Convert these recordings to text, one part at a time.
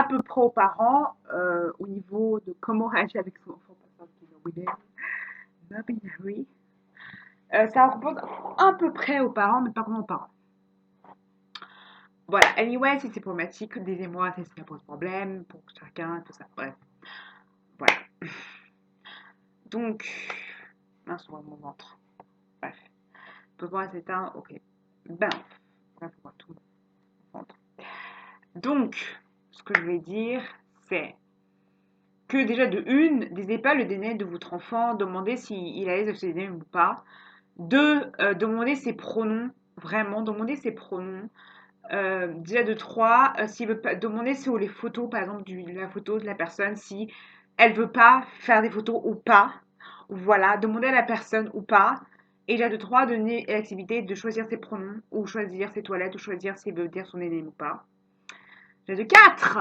à peu près aux parents au niveau de comment réagir avec son enfant non binary. Ça correspond à peu près aux parents, mais pas vraiment aux parents. Voilà, anyway, si c'est problématique, disez-moi si ça pose problème pour chacun, tout ça. Bref, voilà. Donc, mince, on voit mon ventre. Bref, pour moi c'est un, ok. Ben, bref, on voit tout mon ventre. Donc, ce que je vais dire, c'est que déjà de une, n'hésitez pas le DNA de votre enfant, demandez s'il a l'aise de se DNA ou pas. Deux, demandez ses pronoms, vraiment, demandez ses pronoms. Déjà de trois, s'il veut pas, demandez sur les photos, par exemple, la photo de la personne, si elle veut pas faire des photos ou pas. Voilà, demandez à la personne ou pas. Et déjà de trois, donner l'activité de choisir ses pronoms, ou choisir ses toilettes, ou choisir s'il veut dire son aîné ou pas. Déjà de quatre,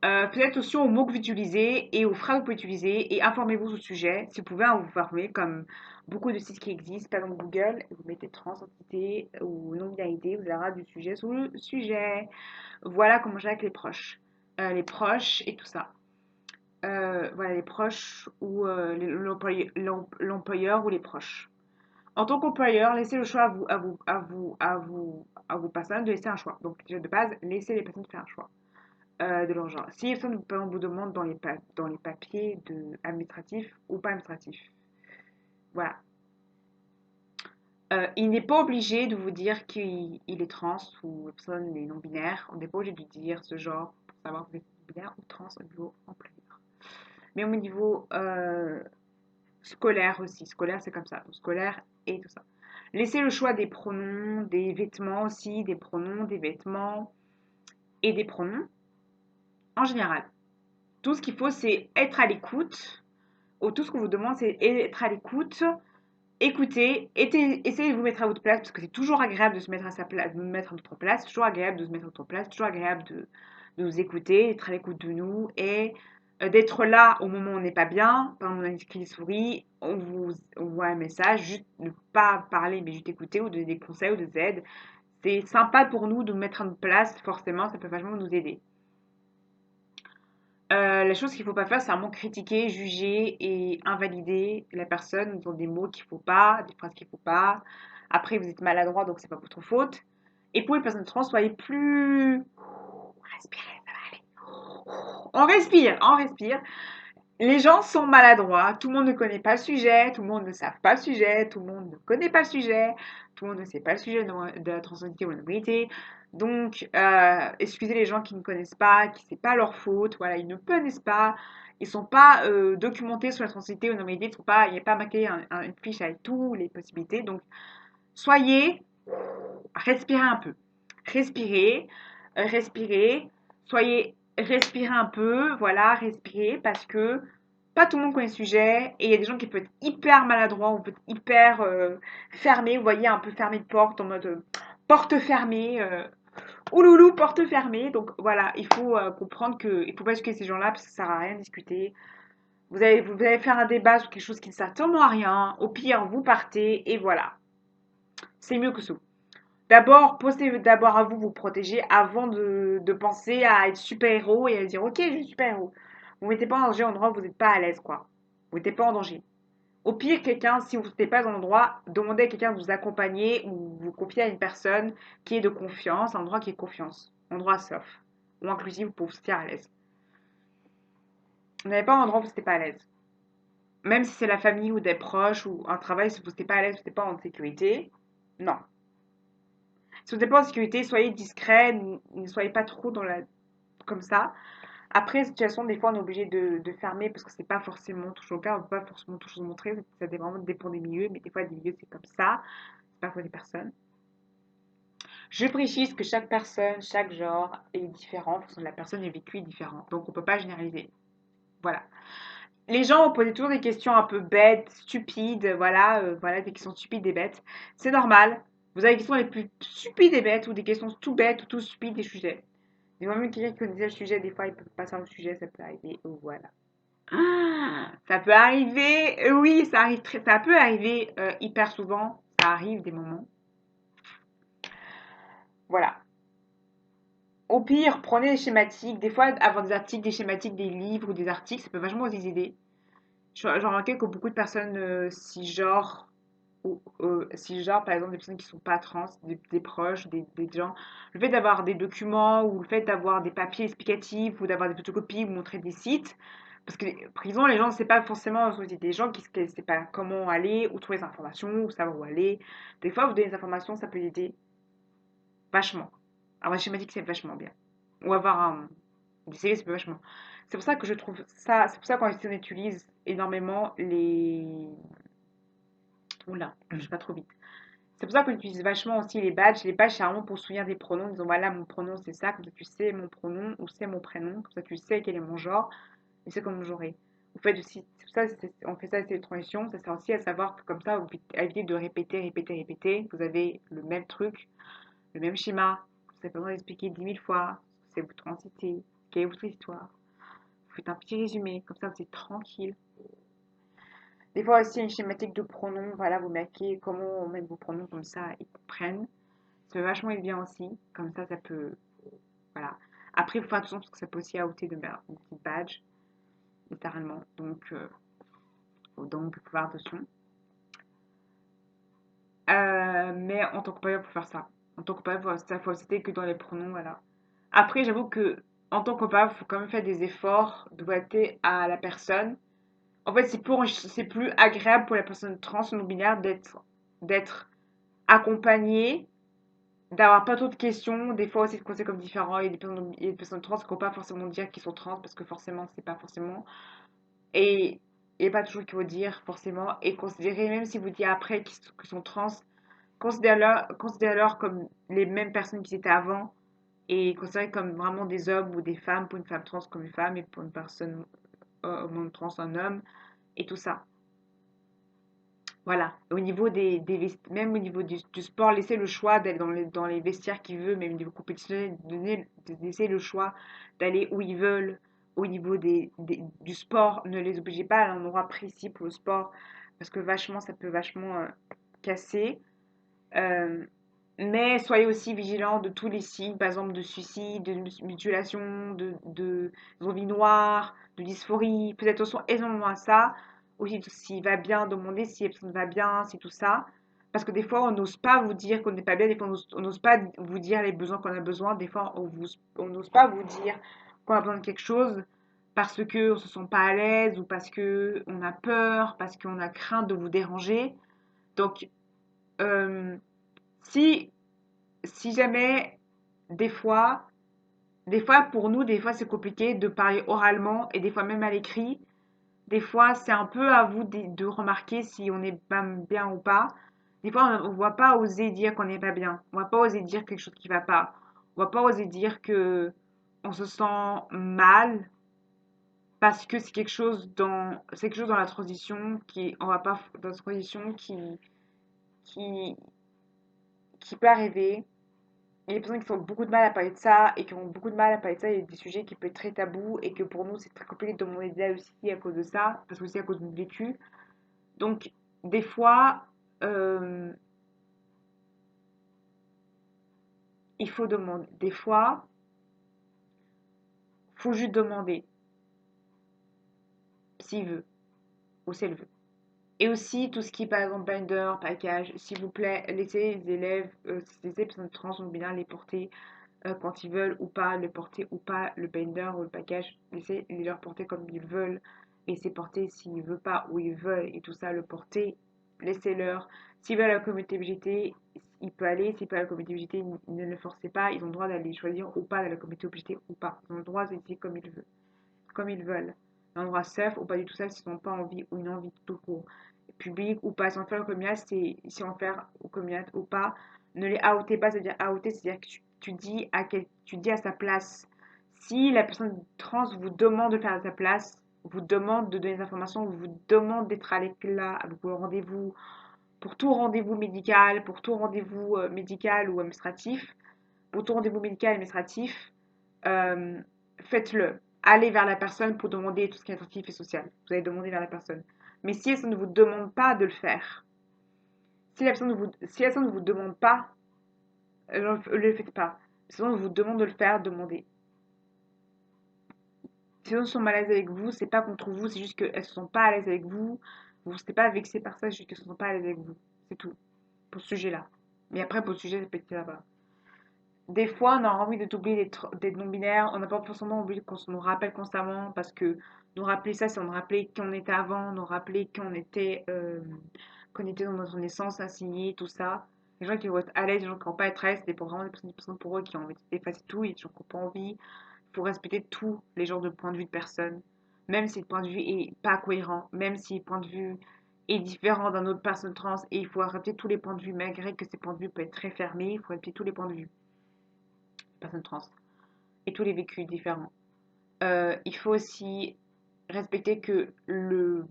faites attention aux mots que vous utilisez et aux phrases que vous pouvez utiliser et informez-vous au sujet. Si vous pouvez vous former, comme beaucoup de sites qui existent, par exemple Google, vous mettez transidentité ou non-binarité, vous aurez du sujet sur le sujet. Voilà comment gérer avec les proches et tout ça. Voilà, les proches ou l'employeur ou les proches. En tant qu'employeur, laissez le choix à vos personnes de laisser un choix. Donc déjà de base, laissez les personnes faire un choix de leur genre. Si personne vous demande dans les papiers administratifs ou pas administratifs. Voilà. Il n'est pas obligé de vous dire qu'il est trans ou la personne est non-binaire. On n'est pas obligé de dire ce genre pour savoir si vous êtes binaire ou trans au niveau employeur. Mais au niveau scolaire aussi. Scolaire, c'est comme ça. Donc, scolaire et tout ça. Laissez le choix des pronoms, des vêtements aussi, des pronoms, des vêtements et des pronoms en général. Tout ce qu'il faut, c'est être à l'écoute. Ou tout ce qu'on vous demande, c'est être à l'écoute. Écoutez, essayez de vous mettre à votre place, parce que c'est toujours agréable de se mettre à sa place, de mettre à notre place, c'est toujours agréable de se mettre à notre place, c'est toujours agréable de nous écouter, d'être à l'écoute de nous et d'être là au moment où on n'est pas bien. Par exemple, on a une crise souris, on vous envoie un message, juste ne pas parler, mais juste écouter ou donner des conseils ou des aides. C'est sympa pour nous de nous mettre à notre place, forcément, ça peut vachement nous aider. La chose qu'il ne faut pas faire, c'est vraiment critiquer, juger et invalider la personne dans des mots qu'il ne faut pas, des phrases qu'il ne faut pas. Après, vous êtes maladroit, donc c'est pas votre faute. Et pour les personnes trans, soyez plus... Respirez, ça va aller. On respire, on respire. Les gens sont maladroits, tout le monde ne connaît pas le sujet, tout le monde ne sait pas le sujet, tout le monde ne connaît pas le sujet, tout le monde ne sait pas le sujet de la transidentité ou de la non-binarité. Donc, excusez les gens qui ne connaissent pas, qui c'est pas leur faute, voilà, ils ne connaissent pas, ils sont pas documentés sur la transidentité ou la non-binarité, il n'y a pas marqué une fiche avec toutes les possibilités. Donc, soyez, respirez un peu, respirez, respirez, soyez, respirez un peu, voilà, respirez parce que pas tout le monde connaît le sujet et il y a des gens qui peuvent être hyper maladroits ou peut-être hyper fermés, vous voyez, un peu fermé de porte en mode porte fermée, ouloulou, porte fermée. Donc voilà, il faut comprendre qu'il ne faut pas excuser ces gens-là parce que ça ne sert à rien de discuter. Vous allez faire un débat sur quelque chose qui ne sert tellement à rien. Au pire, vous partez et voilà. C'est mieux que ça. D'abord, pensez d'abord à vous, vous protéger avant de penser à être super-héros et à dire ok, je suis super-héros. Vous ne mettez pas en danger un endroit où vous n'êtes pas à l'aise, quoi. Vous n'êtes pas en danger. Au pire, quelqu'un, si vous n'êtes pas dans l'endroit, demandez à quelqu'un de vous accompagner ou vous confier à une personne qui est de confiance, un endroit qui est de confiance, un endroit safe ou inclusif pour vous sentir à l'aise. Vous n'avez pas un endroit où vous n'êtes pas à l'aise. Même si c'est la famille ou des proches ou un travail, si vous n'êtes pas à l'aise, vous n'êtes pas en sécurité, non. Si vous n'êtes pas en sécurité, soyez discret, ne soyez pas trop dans la comme ça. Après, situation, des fois, on est obligé de fermer parce que c'est pas forcément toujours le cas, on peut pas forcément toujours montrer, ça vraiment dépend des milieux, mais des fois, des milieux, c'est comme ça, c'est parfois des personnes. Je précise que chaque personne, chaque genre est différent, en fonction de la personne, le vécu est différent, donc on peut pas généraliser. Voilà. Les gens ont posé toujours des questions un peu bêtes, stupides, voilà, voilà, des questions stupides et bêtes. C'est normal. Vous avez des questions les plus stupides et bêtes ou des questions tout bêtes ou tout stupides des sujets. Des fois, même quelqu'un qui connaissait le sujet, des fois, il peut pas savoir le sujet, ça peut arriver. Voilà. Ah, ça peut arriver, oui, ça arrive ça peut arriver hyper souvent. Ça arrive des moments. Voilà. Au pire, prenez des schématiques. Des fois, avoir des articles, des schématiques, des livres ou des articles, ça peut vachement vous aider. J'ai remarqué que beaucoup de personnes cisgenres, ou cisgenres, par exemple, des personnes qui sont pas trans, des proches, des gens, le fait d'avoir des documents ou le fait d'avoir des papiers explicatifs ou d'avoir des photocopies ou montrer des sites, parce que les prisons, les gens ne savent pas forcément, c'est des gens qui ne savent pas comment aller, où trouver des informations, où savoir où aller. Des fois, vous donner des informations, ça peut aider vachement. Avoir des schématiques, c'est vachement bien. Ou avoir des CV, c'est vachement. C'est pour ça que je trouve ça, c'est pour ça qu'on utilise énormément les. Oula, je vais pas trop vite. C'est pour ça qu'on utilise vachement aussi les badges. Les badges, c'est vraiment pour se souvenir des pronoms. Disons, voilà, mon pronom, c'est ça. Comme ça, tu sais mon pronom ou c'est mon prénom. Comme ça, tu sais quel est mon genre et c'est comment j'aurai. Vous faites aussi, c'est pour ça, on fait ça, c'est les transitions. Ça sert aussi à savoir que comme ça, vous évitez de répéter, répéter, répéter. Vous avez le même truc, le même schéma. Vous n'avez pas besoin d'expliquer 10 000 fois. C'est vous transitez. Quelle est votre histoire? Vous faites un petit résumé. Comme ça, vous êtes tranquille. Des fois aussi, une schématique de pronoms. Voilà, vous marquez comment on met vos pronoms comme ça, ils comprennent. Ça peut vachement être bien aussi. Comme ça peut. Voilà. Après, il faut faire attention parce que ça peut aussi outer de merde. Une petite badge, littéralement. Donc, faut faire attention. Mais en tant que payeur, faut faire ça. En tant que payeur, faut citer que dans les pronoms, voilà. Après, j'avoue que en tant que payeur, il faut quand même faire des efforts de adapter à la personne. En fait, c'est plus agréable pour la personne trans ou non-binaire d'être accompagnée, d'avoir pas trop de questions. Des fois aussi, de conseils comme différents. Il y a des personnes trans qui ne vont pas forcément dire qu'ils sont trans parce que forcément, c'est pas forcément. Et il n'y a pas toujours qu'il faut dire forcément. Et considérer, même si vous dites après qu'ils sont trans, considérez-leur comme les mêmes personnes qu'ils étaient avant et considérez comme vraiment des hommes ou des femmes pour une femme trans comme une femme et pour une personne homme trans un homme et tout ça. Voilà. Au niveau même au niveau du sport, laissez le choix d'aller dans les vestiaires qu'ils veulent, même au niveau compétitionnel, laissez le choix d'aller où ils veulent. Au niveau du sport, ne les obligez pas à un endroit précis pour le sport, parce que vachement, ça peut vachement casser. Euh, mais soyez aussi vigilants de tous les signes, par exemple de suicide, de mutilation, de zombies noirs, de dysphorie. Faites attention énormément à ça. Aussi, s'il va bien, demander si la personne va bien, c'est tout ça. Parce que des fois, on n'ose pas vous dire qu'on n'est pas bien, des fois, on n'ose pas vous dire les besoins qu'on a besoin, des fois, on n'ose pas vous dire qu'on a besoin de quelque chose parce qu'on ne se sent pas à l'aise ou parce qu'on a peur, parce qu'on a crainte de vous déranger. Donc, euh, si, si jamais, des fois, des fois pour nous, des fois c'est compliqué de parler oralement et des fois même à l'écrit. Des fois, c'est un peu à vous de remarquer si on est pas bien ou pas. Des fois, on ne va pas oser dire qu'on n'est pas bien. On va pas oser dire quelque chose qui va pas. On va pas oser dire que on se sent mal parce que c'est quelque chose dans la transition on va pas, dans la transition qui, qui peut arriver. Il y a des personnes qui ont beaucoup de mal à parler de ça et qui ont beaucoup de mal à parler de ça. Il y a des sujets qui peuvent être très tabous et que pour nous, c'est très compliqué de demander de l'aide aussi à cause de ça, parce que aussi à cause de notre vécu. Donc, des fois, euh, il faut demander. Des fois, il faut juste demander s'il veut ou si elle veut. Et aussi, tout ce qui est par exemple binder, package, s'il vous plaît, laissez les élèves, laissez les personnes trans ou bien les porter quand ils veulent ou pas, le porter ou pas, le binder ou le package, laissez-les leur porter comme ils veulent. Et c'est porter s'ils veulent pas ou ils veulent et tout ça, le porter, laissez-leur. S'ils veulent la communauté LGBT, il peut aller. S'ils veulent la communauté LGBT, ne le forcez pas. Ils ont le droit d'aller choisir ou pas de la communauté LGBT ou pas. Ils ont le droit d'essayer comme ils veulent. Comme ils veulent. Un droit safe ou pas du tout ça s'ils n'ont pas envie ou une envie tout court. Public ou pas, sans faire le communat, si on fait au communat ou pas. Ne les outez pas, c'est-à-dire outer, c'est-à-dire que tu dis à sa place. Si la personne trans vous demande de faire à sa place, vous demande de donner des informations, vous demande d'être à l'éclat pour le rendez-vous, pour tout rendez-vous médical, pour tout rendez-vous médical ou administratif, pour tout rendez-vous médical et administratif, euh, faites-le. Allez vers la personne pour demander tout ce qui est administratif et social. Vous allez demander vers la personne. Mais si elle ne vous demande pas de le faire, si la personne ne vous demande pas, ne le faites pas. Si on vous demande de le faire, demandez. Si elles sont mal à l'aise avec vous, c'est pas contre vous, c'est juste qu'elles se sentent pas à l'aise avec vous. Vous n'êtes pas vexé par ça, c'est juste qu'elles se sentent pas à l'aise avec vous. C'est tout. Pour ce sujet-là. Mais après, pour le sujet, ça peut être là-bas. Des fois, on a envie de t'oublier des non-binaires. On n'a pas forcément envie qu'on nous rappelle constamment parce que nous rappeler ça, c'est nous rappeler qui on était avant, nous rappeler qu'on était dans notre naissance, assignés, tout ça. Les gens qui vont être à l'aise, les gens qui vont pas être à l'aise, c'est vraiment des personnes pour eux qui ont envie d'effacer tout et des gens qui n'ont pas envie. Il faut respecter tous les genres de points de vue de personnes, même si le point de vue est pas cohérent, même si le point de vue est différent d'un autre personne trans, et il faut respecter tous les points de vue, malgré que ces points de vue peuvent être très fermés, il faut respecter tous les points de vue des personnes trans et tous les vécus différents. Il faut aussi respecter que le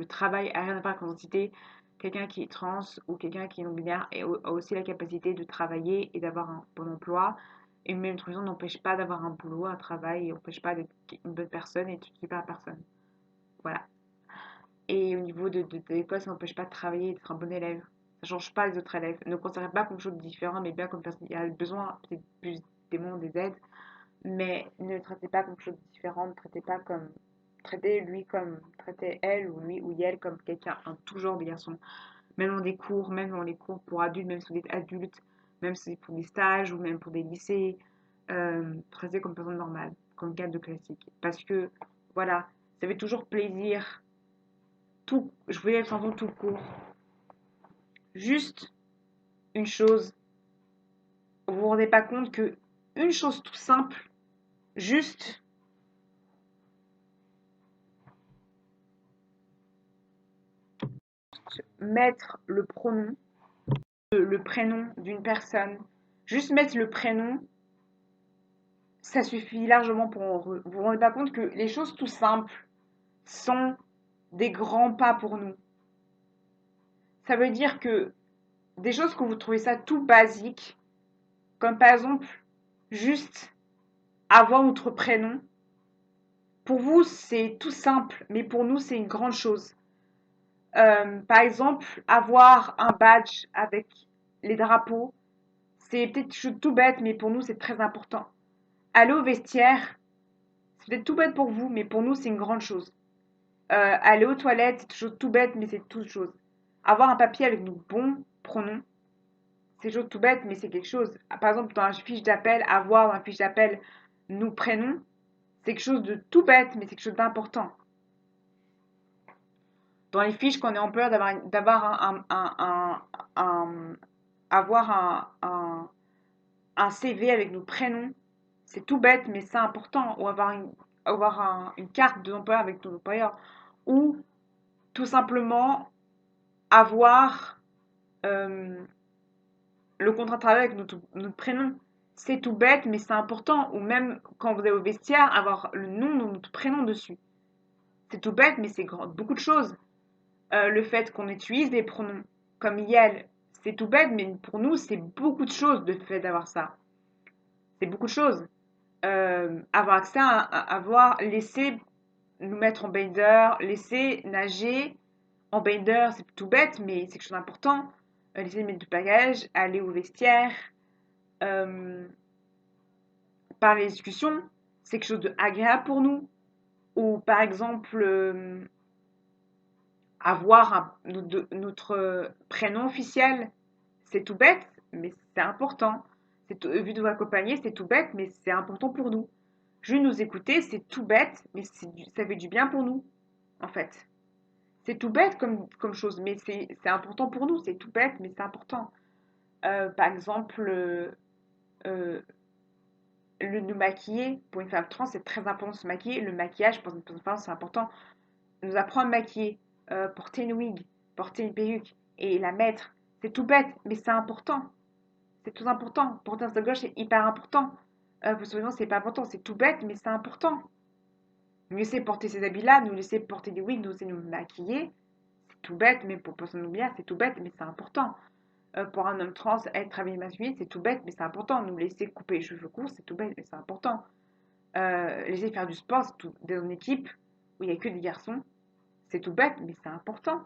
travail a rien à voir avec l'identité. Quelqu'un qui est trans ou quelqu'un qui est non-binaire a aussi la capacité de travailler et d'avoir un bon emploi. Et même une raison n'empêche pas d'avoir un boulot, un travail, et n'empêche pas d'être une bonne personne et de tuer pas la personne. Voilà. Et au niveau de l'école, ça n'empêche pas de travailler et d'être un bon élève. Ça ne change pas les autres élèves. Ne considérez pas comme chose de différent, mais bien comme personne. Il y a besoin peut-être plus des mots, des aides, mais ne le traitez pas comme quelque chose de différent, ne traitez pas comme. Traitez elle ou lui ou elle comme quelqu'un, un tout genre de garçon. Même dans des cours, même dans les cours pour adultes, même si vous êtes adulte, même si c'est pour des stages ou même pour des lycées, traitez comme personne normale, comme cadre de classique. Parce que, voilà, ça fait toujours plaisir. Je voulais être tout court. Juste une chose, vous vous rendez pas compte que une chose tout simple, juste mettre le prénom d'une personne, juste mettre le prénom, ça suffit largement pour vous vous rendez pas compte que les choses tout simples sont des grands pas pour nous. Ça veut dire que des choses que vous trouvez ça tout basique, comme par exemple juste avoir notre prénom, pour vous c'est tout simple, mais pour nous c'est une grande chose. Par exemple, avoir un badge avec les drapeaux, c'est peut-être tout bête, mais pour nous c'est très important. Aller au vestiaire, c'est peut-être tout bête pour vous, mais pour nous, c'est une grande chose. Aller aux toilettes, c'est toujours tout bête, mais c'est toute chose. Avoir un papier avec nos bons pronoms, c'est toujours tout bête, mais c'est quelque chose. Par exemple, dans la fiche d'appel, avoir dans la fiche d'appel nos prénoms, c'est quelque chose de tout bête, mais c'est quelque chose d'important. Dans les fiches qu'on est en peur avoir un CV avec nos prénoms, c'est tout bête, mais c'est important. Ou une carte d'employeur avec ton employeur. Ou tout simplement avoir le contrat de travail avec notre prénom. C'est tout bête, mais c'est important. Ou même quand vous allez au vestiaire, avoir le nom de notre prénom dessus. C'est tout bête, mais c'est beaucoup de choses. Le fait qu'on utilise des pronoms comme Yel, c'est tout bête, mais pour nous, c'est beaucoup de choses de fait d'avoir ça. C'est beaucoup de choses. Avoir accès avoir laissé nous mettre en bander, laisser nager en bander, c'est tout bête, mais c'est quelque chose d'important. Laisser mettre du bagage, aller au vestiaire, par les discussions, c'est quelque chose d'agréable pour nous. Ou par exemple, avoir notre prénom officiel, c'est tout bête, mais c'est important. Vu de vous accompagner, c'est tout bête, mais c'est important pour nous. Juste nous écouter, c'est tout bête, mais ça fait du bien pour nous, en fait. C'est tout bête comme chose, mais c'est important pour nous. C'est tout bête, mais c'est important. Par exemple, euh, nous maquiller, pour une femme trans, c'est très important de se maquiller. Le maquillage, pour une personne trans, c'est important. Nous apprendre à maquiller, porter une wig, porter une perruque et la mettre. C'est tout bête, mais c'est important. C'est tout important. Porter un de gauche, c'est hyper important. Vous savez, non, c'est pas important. C'est tout bête, mais c'est important. Nous laisser porter ces habits-là, nous laisser porter des wigs, nous laisser nous maquiller. C'est tout bête, mais pour personne oubliée, c'est tout bête, mais c'est important. Pour un homme trans, être habillé masculin, c'est tout bête, mais c'est important. Nous laisser couper les cheveux courts, c'est tout bête, mais c'est important. Laisser faire du sport, dans une équipe où il n'y a que des garçons, c'est tout bête, mais c'est important.